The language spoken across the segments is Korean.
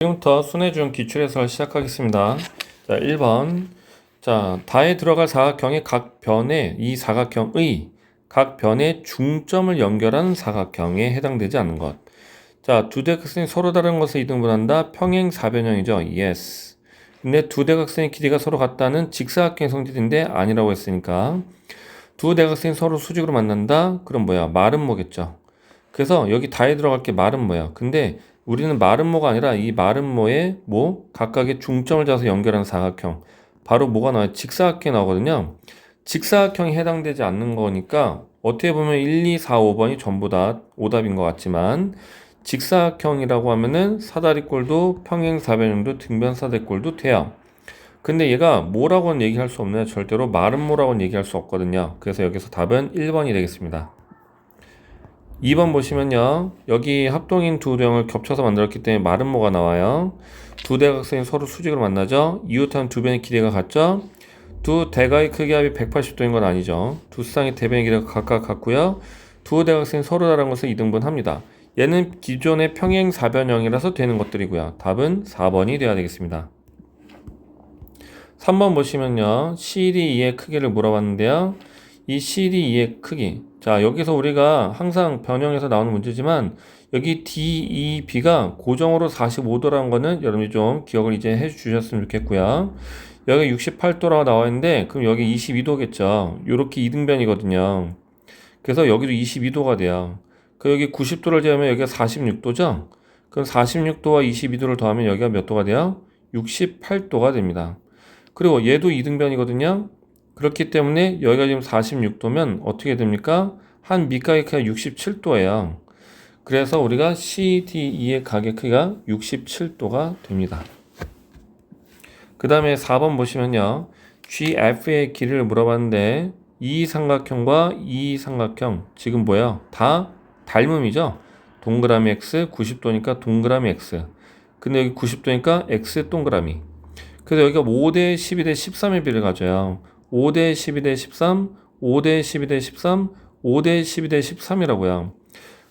지금부터 순회중 기출해설 시작하겠습니다. 자, 1번. 자, 다에 들어갈 사각형의 각 변에 이 사각형의 각 변의 중점을 연결하는 사각형에 해당되지 않는 것. 자, 두 대각선이 서로 다른 것을 이등분한다. 평행사변형이죠. Yes. 근데 두 대각선의 길이가 서로 같다는 직사각형의 성질인데 아니라고 했으니까 두 대각선이 서로 수직으로 만난다. 그럼 뭐야? 마름모겠죠. 그래서 여기 다에 들어갈 게 마름모야. 근데 우리는 마름모가 아니라 이 마름모의 각각의 중점을 잡아서 연결하는 사각형. 바로 뭐가 나와요? 직사각형이 나오거든요. 직사각형이 해당되지 않는 거니까 어떻게 보면 1, 2, 4, 5번이 전부 다 오답인 것 같지만 직사각형이라고 하면은 사다리꼴도 평행사변형도 등변사대꼴도 돼요. 근데 얘가 뭐라고는 얘기할 수 없네요. 절대로 마름모라고는 얘기할 수 없거든요. 그래서 여기서 답은 1번이 되겠습니다. 2번 보시면요. 여기 합동인 두 도형을 겹쳐서 만들었기 때문에 마름모가 나와요. 두 대각선이 서로 수직으로 만나죠. 이웃한 두 변의 길이가 같죠. 두 대각의 크기 합이 180도인 건 아니죠. 두 쌍의 대변의 길이가 각각 같고요. 두 대각선이 서로 다른 것을 이등분합니다. 얘는 기존의 평행사변형이라서 되는 것들이고요. 답은 4번이 되어야 되겠습니다. 3번 보시면요. CD2의 크기를 물어봤는데요. 이 CD2의 크기. 자, 여기서 우리가 항상 변형에서 나오는 문제지만 여기 DEB가 고정으로 45도라는 거는 여러분이 좀 기억을 이제 해 주셨으면 좋겠고요. 여기 68도라고 나와 있는데 그럼 여기 22도겠죠. 요렇게 이등변이거든요. 그래서 여기도 22도가 돼요. 그 여기 90도를 제하면 여기가 46도죠. 그럼 46도와 22도를 더하면 여기가 몇 도가 돼요? 68도가 됩니다. 그리고 얘도 이등변이거든요. 그렇기 때문에 여기가 지금 46도면 어떻게 됩니까? 한 밑각의 크기가 67도예요. 그래서 우리가 CDE의 각의 크기가 67도가 됩니다. 그 다음에 4번 보시면요. GF의 길이를 물어봤는데 이 삼각형과 이 삼각형 지금 뭐야? 다 닮음이죠? 동그라미 X 90도니까 동그라미 X. 근데 여기 90도니까 X 동그라미. 그래서 여기가 5대 12대 13의 비를 가져요. 5대 12대 13, 5대 12대 13, 5대 12대 13이라고요.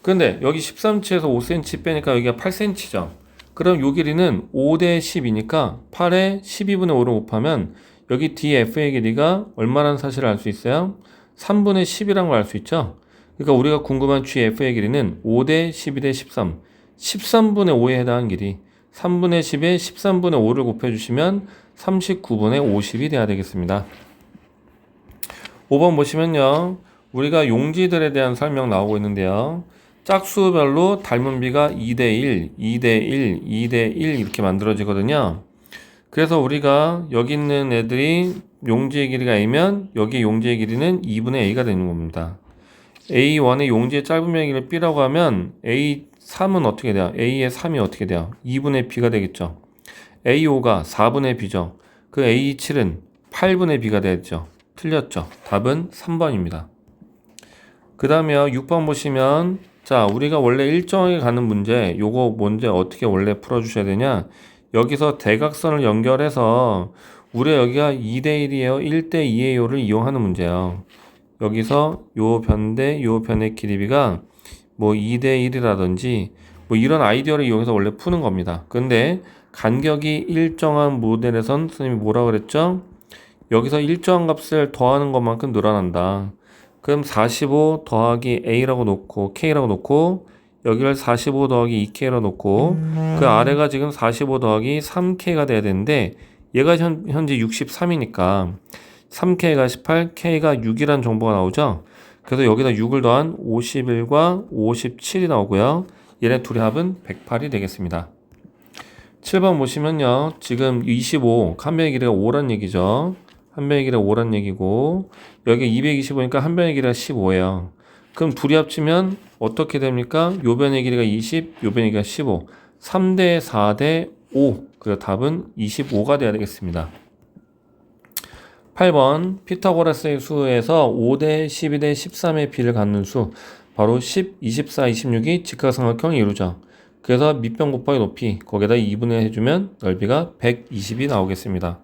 그런데 여기 13치에서 5cm 빼니까 여기가 8cm죠. 그럼 요 길이는 5대 10이니까 8에 12분의 5를 곱하면 여기 DF의 길이가 얼마라는 사실을 알 수 있어요? 3분의 10이라는 걸 알 수 있죠. 그러니까 우리가 궁금한 GF의 길이는 5대 12대 13, 13분의 5에 해당하는 길이 3분의 10에 13분의 5를 곱해주시면 39분의 50이 돼야 되겠습니다. 5번 보시면요. 우리가 용지들에 대한 설명 나오고 있는데요. 짝수별로 닮은 비가 2대1, 2대1, 2대1 이렇게 만들어지거든요. 그래서 우리가 여기 있는 애들이 용지의 길이가 A면 여기 용지의 길이는 2분의 A가 되는 겁니다. A1의 용지의 짧은 면의 길이를 B라고 하면 A3은 어떻게 돼요? A의 3이 어떻게 돼요? 2분의 B가 되겠죠. A5가 4분의 B죠. 그 A7은 8분의 B가 되겠죠. 틀렸죠. 답은 3번입니다. 그 다음에 6번 보시면 자, 우리가 원래 일정하게 가는 문제 요거 문제 어떻게 원래 풀어주셔야 되냐. 여기서 대각선을 연결해서 우리가 여기가 2대1이에요 1대2에요를 이용하는 문제예요. 여기서 요 변대 요 변의 길이비가 2대1이라든지 이런 아이디어를 이용해서 원래 푸는 겁니다. 근데 간격이 일정한 모델에선 선생님이 뭐라 그랬죠? 여기서 일정한 값을 더하는 것만큼 늘어난다. 그럼 45 더하기 A라고 놓고 K라고 놓고 여기를 45 더하기 2K라고 놓고 그 아래가 지금 45 더하기 3K가 돼야 되는데 얘가 현재 63이니까 3K가 18, K가 6이라는 정보가 나오죠. 그래서 여기다 6을 더한 51과 57이 나오고요. 얘네 둘의 합은 108이 되겠습니다. 7번 보시면요. 지금 25, 한 변의 길이가 5란 얘기죠. 한 변의 길이가 5란 얘기고 여기 225니까 한 변의 길이가 15예요. 그럼 둘이 합치면 어떻게 됩니까? 요 변의 길이가 20, 요 변의 길이가 15. 3대 4대 5. 그래서 답은 25가 돼야 되겠습니다. 8번 피타고라스의 수에서 5대 12대 13의 비를 갖는 수 바로 10, 24, 26이 직각삼각형을 이루죠. 그래서 밑변 곱하기 높이 거기에다 2분의 해주면 넓이가 120이 나오겠습니다.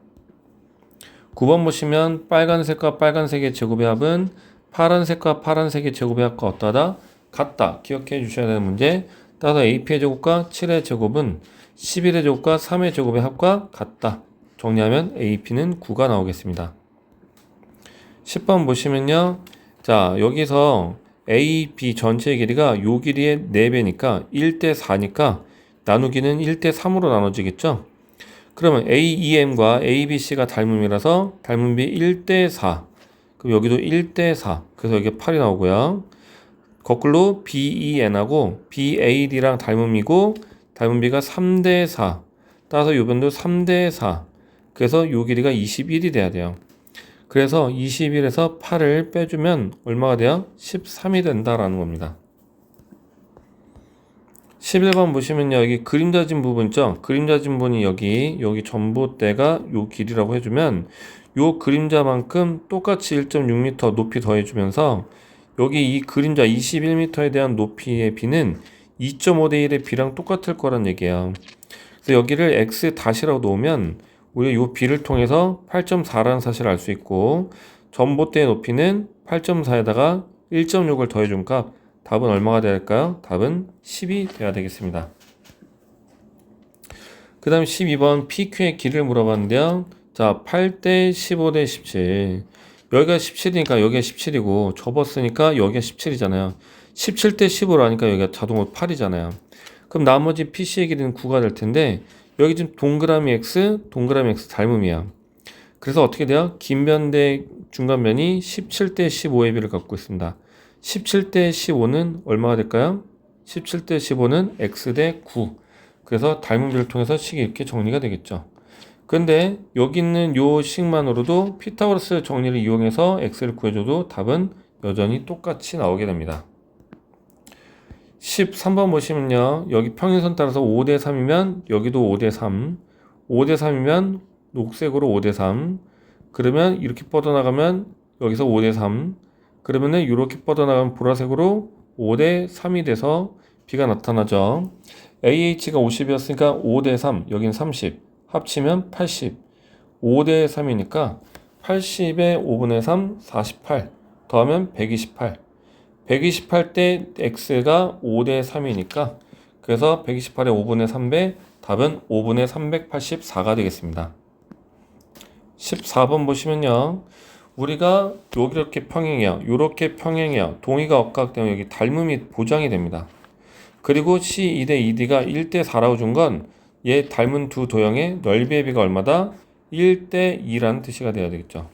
9번 보시면 빨간색과 빨간색의 제곱의 합은 파란색과 파란색의 제곱의 합과 어떠하다? 같다. 기억해 주셔야 되는 문제. 따라서 AP의 제곱과 7의 제곱은 11의 제곱과 3의 제곱의 합과 같다. 정리하면 AP는 9가 나오겠습니다. 10번 보시면요. 자, 여기서 A, B 전체의 길이가 요 길이의 4배니까 1대 4니까 나누기는 1대 3으로 나눠지겠죠? 그러면 AEM과 ABC가 닮음이라서 닮음비 1대 4. 그럼 여기도 1대 4. 그래서 여기 8이 나오고요. 거꾸로 BEN하고 BAD랑 닮음이고 닮음비가 3대 4. 따라서 요 변도 3대 4. 그래서 요 길이가 21이 돼야 돼요. 그래서 21에서 8을 빼주면 얼마가 돼요? 13이 된다라는 겁니다. 11번 보시면요. 여기 그림자진 부분 있죠? 그림자진 부분이 여기 전봇대가 요 길이라고 해주면 요 그림자만큼 똑같이 1.6m 높이 더해주면서 여기 이 그림자 21m에 대한 높이의 비는 2.5대 1의 비랑 똑같을 거란 얘기예요. 그래서 여기를 x 다시라고 놓으면 우리가 요 비를 통해서 8.4라는 사실을 알 수 있고 전봇대의 높이는 8.4에다가 1.6을 더해준 값 답은 얼마가 될까요? 답은 10이 돼야 되겠습니다. 그 다음 12번 PQ의 길이를 물어봤는데요. 자, 8대 15대 17. 여기가 17이니까 여기가 17이고 접었으니까 여기가 17이잖아요. 17대 15로 하니까 여기가 자동으로 8이잖아요. 그럼 나머지 PC의 길이는 9가 될 텐데 여기 지금 동그라미 X, 동그라미 X 닮음이야. 그래서 어떻게 돼요? 긴 변 대 중간변이 17대 15의 비를 갖고 있습니다. 17대 15는 얼마가 될까요? 17대 15는 X 대 9. 그래서 닮은 비를 통해서 식이 이렇게 정리가 되겠죠. 근데 여기 있는 요 식만으로도 피타고라스 정리를 이용해서 X를 구해줘도 답은 여전히 똑같이 나오게 됩니다. 13번 보시면요. 여기 평행선 따라서 5대 3이면 여기도 5대 3. 5대 3이면 녹색으로 5대 3. 그러면 이렇게 뻗어나가면 여기서 5대 3. 그러면은 이렇게 뻗어나가면 보라색으로 5대 3이 돼서 B가 나타나죠. AH가 50이었으니까 5대 3, 여긴 30. 합치면 80. 5대 3이니까 80의 5분의 3, 48. 더하면 128. 128 대 X가 5대 3이니까 그래서 128의 5분의 3배 답은 5분의 384가 되겠습니다. 14번 보시면요. 우리가 여기 이렇게 평행이야. 요렇게 평행이야. 동의가 억각되면 여기 닮음이 보장이 됩니다. 그리고 C 2대 2D가 1대 4라고 준 건 얘 닮은 두 도형의 넓이의 비가 얼마다? 1대 2라는 뜻이가 돼야 되겠죠.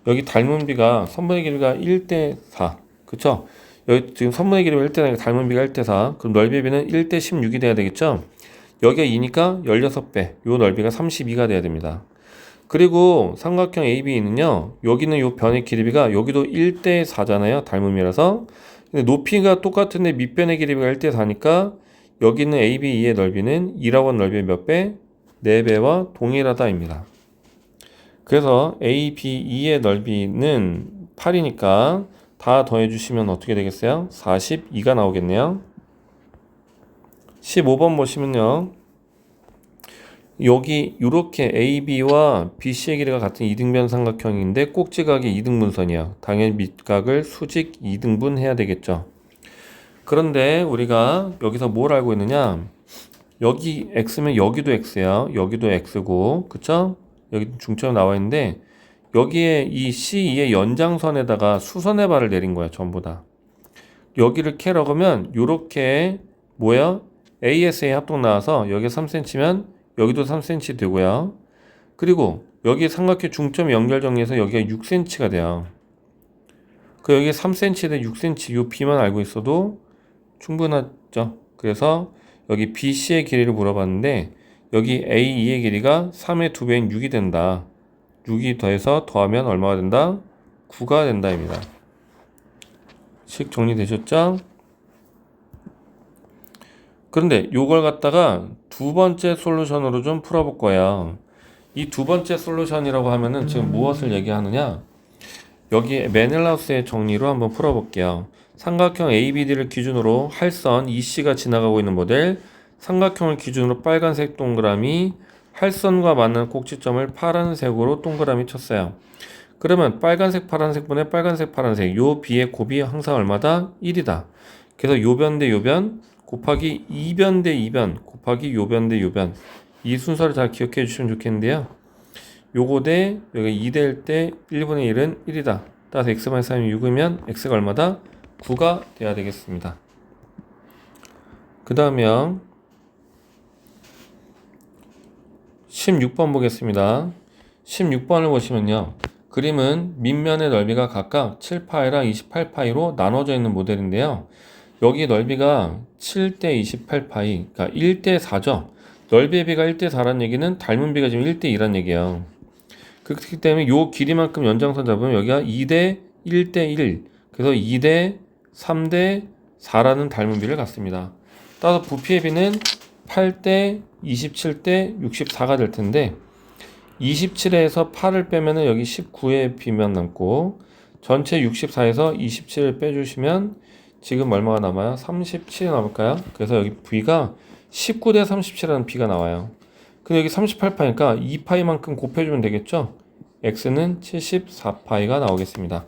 여기 닮은 비가 선분의 길이가 1대 4. 그쵸? 여기 지금 선분의 길이가 1대 4니까 닮은 비가 1대 4. 그럼 넓이의 비는 1대 16이 돼야 되겠죠? 여기가 2니까 16배. 요 넓이가 32가 돼야 됩니다. 그리고 삼각형 AB는요. 여기는 요 변의 길이가 여기도 1대 4잖아요. 닮음이라서. 근데 높이가 똑같은데 밑변의 길이가 1대 4니까 여기 있는 ABE의 넓이는 2라고 하는 넓이의 몇 배? 4배와 동일하다입니다. 그래서 ABE의 넓이는 8이니까 다 더해주시면 어떻게 되겠어요? 42가 나오겠네요. 15번 보시면요. 여기 이렇게 AB와 BC의 길이가 같은 이등변 삼각형인데 꼭지각이 이등분선이야. 당연히 밑각을 수직 이등분 해야 되겠죠. 그런데 우리가 여기서 뭘 알고 있느냐? 여기 X면 여기도 X야. 여기도 X고, 그쵸? 여기 중점 나와 있는데 여기에 이 C2의 연장선에다가 수선의 발을 내린 거야. 전부 다. 여기를 캐러가면 요렇게 뭐야? ASA 합동 나와서 여기 3cm면 여기도 3cm 되고요. 그리고 여기 삼각형 중점 연결 정리해서 여기가 6cm가 돼요. 그 여기 3cm 대 6cm 요 B만 알고 있어도 충분하죠. 그래서 여기 BC의 길이를 물어봤는데 여기 AE의 길이가 3의 2배인 6이 된다. 6이 더해서 더하면 얼마가 된다? 9가 된다입니다. 식 정리되셨죠? 그런데 요걸 갖다가 두 번째 솔루션으로 좀 풀어볼 거야. 이 두 번째 솔루션이라고 하면은 지금 무엇을 얘기하느냐? 여기 메넬하우스의 정리로 한번 풀어볼게요. 삼각형 ABD를 기준으로 할선 EC가 지나가고 있는 모델, 삼각형을 기준으로 빨간색 동그라미, 할선과 맞는 꼭지점을 파란색으로 동그라미 쳤어요. 그러면 빨간색 파란색 요 B의 곱이 항상 얼마다? 1이다. 그래서 요변 대 요변 곱하기 2변 대 2변 곱하기 요변 대 요변, 이 순서를 잘 기억해 주시면 좋겠는데요. 요거 대 여기 2 될 때 1분의 1은 1이다. 따라서 x-3이 6이면 x가 얼마다? 9가 돼야 되겠습니다. 그 다음에 16번 보겠습니다. 16번을 보시면요. 그림은 밑면의 넓이가 각각 7파이랑 28파이로 나눠져 있는 모델인데요. 여기 넓이가 7대 28파이, 그러니까 1대 4죠. 넓이의 비가 1대 4란 얘기는 닮은 비가 지금 1대 2란 얘기예요. 그렇기 때문에 요 길이만큼 연장선 잡으면 여기가 2대 1대 1, 그래서 2대 3대 4라는 닮은 비를 갖습니다. 따라서 부피의 비는 8대 27대 64가 될 텐데, 27에서 8을 빼면은 여기 19의 비만 남고, 전체 64에서 27을 빼주시면 지금 얼마가 남아요? 37이 남을까요? 그래서 여기 V가 19대 37이라는 B가 나와요. 근데 여기 38파이니까 2파이만큼 곱해주면 되겠죠? X는 74파이가 나오겠습니다.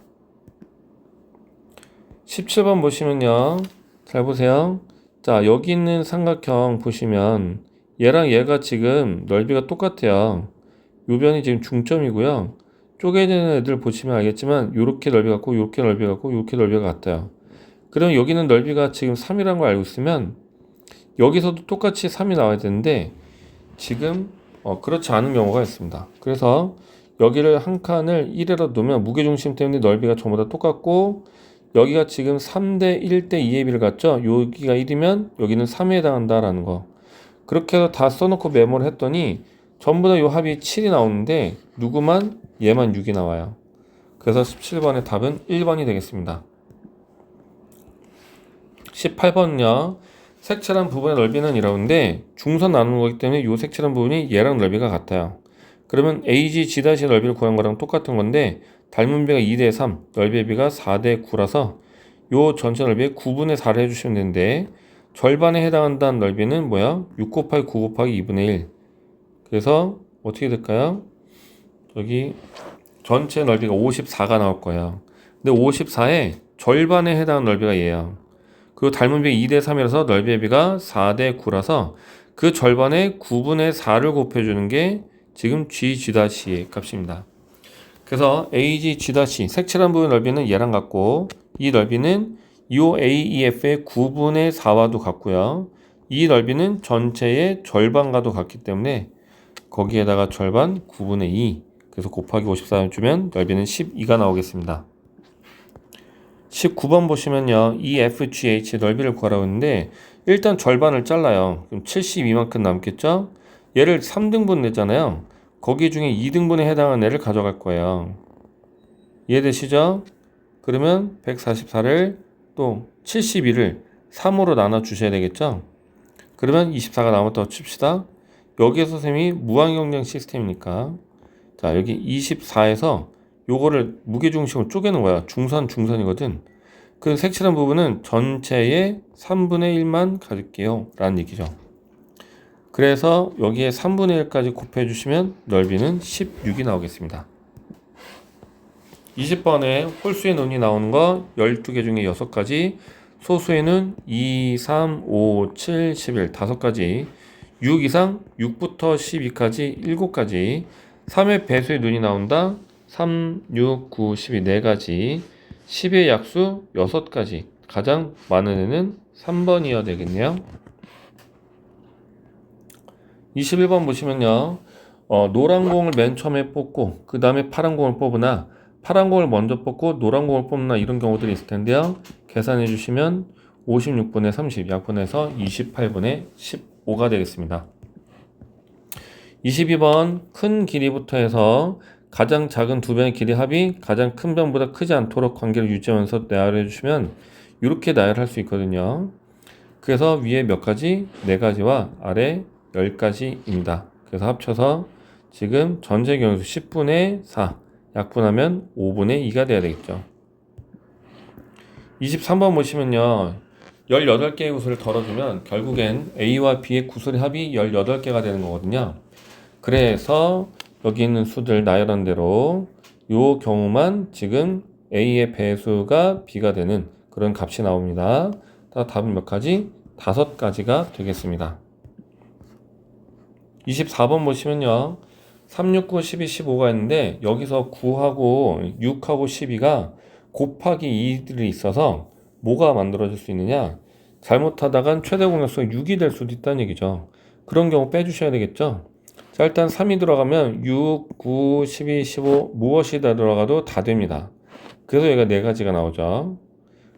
17번 보시면요. 잘 보세요. 자, 여기 있는 삼각형 보시면 얘랑 얘가 지금 넓이가 똑같아요. 요 변이 지금 중점이고요. 쪼개지는 애들 보시면 알겠지만 요렇게 넓이 같고 요렇게 넓이 같고 요렇게 넓이가 같아요. 그럼 여기는 넓이가 지금 3이라는 걸 알고 있으면 여기서도 똑같이 3이 나와야 되는데 지금 그렇지 않은 경우가 있습니다. 그래서 여기를 한 칸을 1에다 놓으면 무게중심 때문에 넓이가 전부 다 똑같고, 여기가 지금 3대 1대 2의 비를 갖죠. 여기가 1이면 여기는 3에 해당한다라는 거. 그렇게 해서 다 써놓고 메모를 했더니 전부 다 요 합이 7이 나오는데 누구만? 얘만 6이 나와요. 그래서 17번의 답은 1번이 되겠습니다. 18번은요. 색칠한 부분의 넓이는 이라는데 중선 나누는 거기 때문에 요 색칠한 부분이 얘랑 넓이가 같아요. 그러면 AG G' 넓이를 구한 거랑 똑같은 건데 닮은 비가 2대 3, 넓이의 비가 4대 9라서 요 전체 넓이의 9분의 4를 해주시면 되는데, 절반에 해당한다는 넓이는 뭐야? 6 곱하기 9 곱하기 2분의 1. 그래서 어떻게 될까요? 여기 전체 넓이가 54가 나올 거예요. 근데 54의 절반에 해당하는 넓이가 얘야. 그리고 닮은 비가 2대 3이라서 넓이의 비가 4대 9라서 그 절반에 9분의 4를 곱해주는 게 지금 GG'의 값입니다. 그래서 AG-G, 색칠한 부분의 넓이는 얘랑 같고, 이 넓이는 이 AEF의 9분의 4와도 같고요. 이 넓이는 전체의 절반과도 같기 때문에 거기에다가 절반 9분의 2, 그래서 곱하기 54를 주면 넓이는 12가 나오겠습니다. 19번 보시면요. EFGH 넓이를 구하라고 했는데 일단 절반을 잘라요. 그럼 72만큼 남겠죠? 얘를 3등분 냈잖아요. 거기 중에 2등분에 해당하는 애를 가져갈 거예요. 이해되시죠? 그러면 144를 또 72를 3으로 나눠 주셔야 되겠죠? 그러면 24가 남았다고 칩시다. 여기에서 선생님이 무한경쟁 시스템이니까, 자, 여기 24에서 요거를 무게중심을 쪼개는 거야. 중선이거든. 그 색칠한 부분은 전체의 3분의 1만 가질게요 라는 얘기죠. 그래서 여기에 3분의 1까지 곱해 주시면 넓이는 16이 나오겠습니다. 20번에 홀수의 논이 나오는 거 12개 중에 6가지, 소수에는 2, 3, 5, 7, 11 5가지, 6 이상 6부터 12까지 7가지, 3의 배수의 논이 나온다. 3, 6, 9, 12 4가지, 10의 약수 6가지, 가장 많은 애는 3번이어야 되겠네요. 21번 보시면요. 노란 공을 맨 처음에 뽑고 그 다음에 파란 공을 뽑으나, 파란 공을 먼저 뽑고 노란 공을 뽑나, 이런 경우들이 있을 텐데요. 계산해 주시면 56분의 30 약분해서 28분의 15가 되겠습니다. 22번 큰 길이부터 해서 가장 작은 두 변의 길이 합이 가장 큰 변보다 크지 않도록 관계를 유지하면서 나열해 주시면 이렇게 나열할 수 있거든요. 그래서 위에 몇 가지? 4가지와 아래 10가지입니다. 그래서 합쳐서 지금 전체 경우수 10분의 4 약분하면 5분의 2가 돼야 되겠죠. 23번 보시면요. 18개의 구슬을 덜어주면 결국엔 A와 B의 구슬의 합이 18개가 되는 거거든요. 그래서 여기 있는 수들 나열한 대로 요 경우만 지금 A의 배수가 B가 되는 그런 값이 나옵니다. 답은 몇 가지? 5가지가 되겠습니다. 24번 보시면요. 3, 6, 9, 12, 15가 있는데 여기서 9하고 6하고 12가 곱하기 2들이 있어서 뭐가 만들어질 수 있느냐? 잘못하다간 최대 공약수가 6이 될 수도 있다는 얘기죠. 그런 경우 빼주셔야 되겠죠. 자, 일단 3이 들어가면 6, 9, 12, 15 무엇이 다 들어가도 다 됩니다. 그래서 얘가 4가지가 나오죠.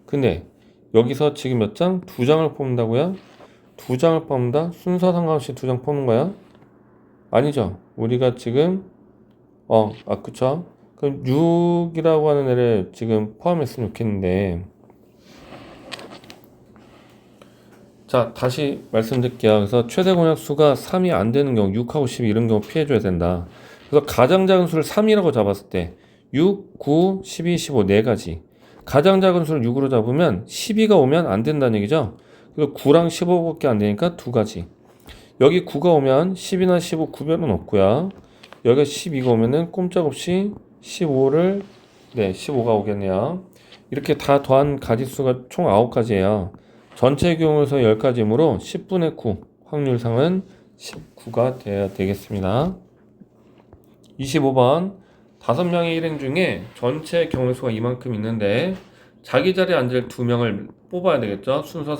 근데 여기서 지금 몇 장? 2장을 뽑는다고요? 2장을 뽑는다? 순서 상관없이 2장 뽑는 거야? 아니죠. 우리가 지금 그쵸? 그럼 6이라고 하는 애를 지금 포함했으면 좋겠는데, 자, 다시 말씀드릴게요. 그래서 최대 공약수가 3이 안 되는 경우, 6하고 12 이런 경우 피해줘야 된다. 그래서 가장 작은 수를 3이라고 잡았을 때 6, 9, 12, 15 4가지. 가장 작은 수를 6으로 잡으면 12가 오면 안 된다는 얘기죠. 그래서 9랑 15밖에 안 되니까 2가지. 여기 9가 오면 10이나 15 구별은 없고요. 여기가 12가 오면은 꼼짝없이 15를 15가 오겠네요. 이렇게 다 더한 가지수가 총 9가지예요. 전체 경우에서 10가지이므로 10분의 9 확률상은 19가 돼야 되겠습니다. 25번 5명의 일행 중에 전체 경우의 수가 이만큼 있는데 자기 자리에 앉을 2명을 뽑아야 되겠죠. 순서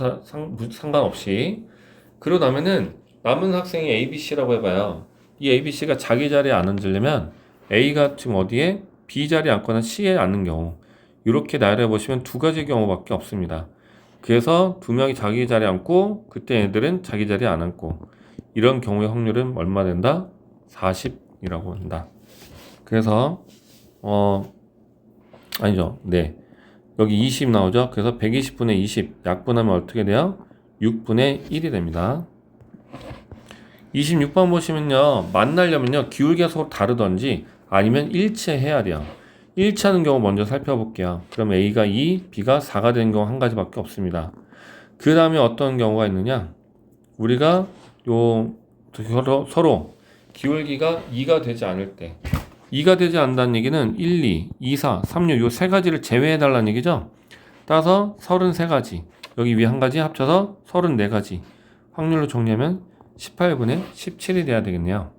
상관없이. 그러고 나면은 남은 학생이 A, B, C라고 해봐요. 이 A, B, C가 자기 자리에 안 앉으려면 A가 지금 어디에? B 자리에 앉거나 C에 앉는 경우, 이렇게 나열해 보시면 2가지 경우밖에 없습니다. 그래서 2명이 자기 자리에 앉고 그때 애들은 자기 자리에 안 앉고, 이런 경우의 확률은 얼마 된다? 40이라고 한다. 그래서 아니죠. 네. 여기 20 나오죠. 그래서 120분의 20 약분하면 어떻게 돼요? 6분의 1이 됩니다. 26번 보시면요. 만나려면요. 기울기가 서로 다르던지 아니면 일치해야 돼요. 일치하는 경우 먼저 살펴볼게요. 그럼 A가 2, B가 4가 되는 경우 한 가지밖에 없습니다. 그 다음에 어떤 경우가 있느냐? 우리가 서로 기울기가 2가 되지 않을 때, 2가 되지 않는다는 얘기는 1, 2, 2, 4, 3, 6 요 3가지를 제외해 달라는 얘기죠. 따라서 33가지, 여기 위에 한 가지 합쳐서 34가지. 확률로 정리하면 18분의 17이 돼야 되겠네요.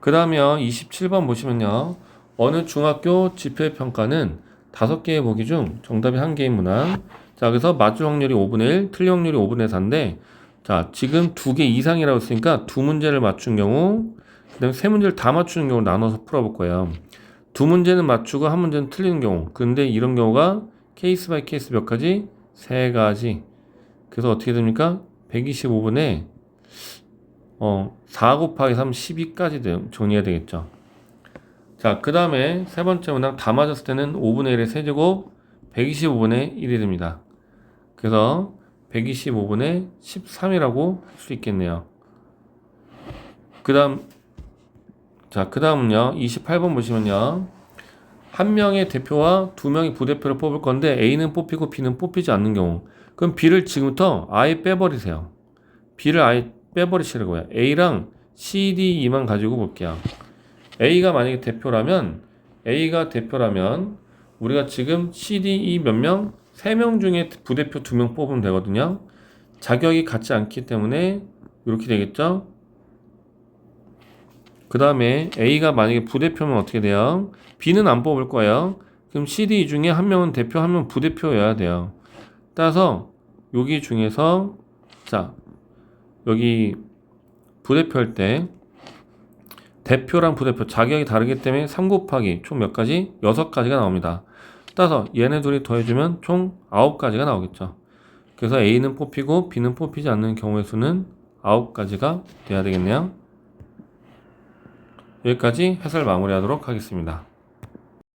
그 다음에 27번 보시면요. 어느 중학교 지표평가는 5개의 보기 중 정답이 1개인 문항. 자, 그래서 맞을 확률이 5분의 1, 틀릴 확률이 5분의 4인데, 자, 지금 2개 이상이라고 했으니까 2문제를 맞춘 경우, 그 다음에 3문제를 다 맞추는 경우를 나눠서 풀어볼 거예요. 2문제는 맞추고 1문제는 틀리는 경우. 근데 이런 경우가 케이스 바이 케이스 몇 가지? 3가지. 그래서 어떻게 됩니까? 125분에 4 곱하기 3, 12까지 정리해야 되겠죠. 자, 그 다음에 세 번째 문항 다 맞았을 때는 5분의 1의 세제곱 125분의 1이 됩니다. 그래서 125분의 13이라고 할 수 있겠네요. 그 다음은요. 28번 보시면요. 한 명의 대표와 2명의 부대표를 뽑을 건데 A는 뽑히고 B는 뽑히지 않는 경우. 그럼 B를 지금부터 아예 빼버리세요. B를 아예 빼버리시라고요. A랑 C, D, E만 가지고 볼게요. A가 만약에 대표라면 우리가 지금 C, D, E 몇 명? 3명 중에 부대표 2명 뽑으면 되거든요. 자격이 같지 않기 때문에 이렇게 되겠죠. 그 다음에 A가 만약에 부대표면 어떻게 돼요? B는 안 뽑을 거예요. 그럼 C, D, E 중에 한 명은 대표, 한 명은 부대표여야 돼요. 따라서 여기 중에서 여기 부대표 할 때 대표랑 부대표 자격이 다르기 때문에 3 곱하기 총 몇 가지? 6가지가 나옵니다. 따라서 얘네 둘이 더해주면 총 9가지가 나오겠죠. 그래서 A는 뽑히고 B는 뽑히지 않는 경우의 수는 9가지가 돼야 되겠네요. 여기까지 해설 마무리하도록 하겠습니다.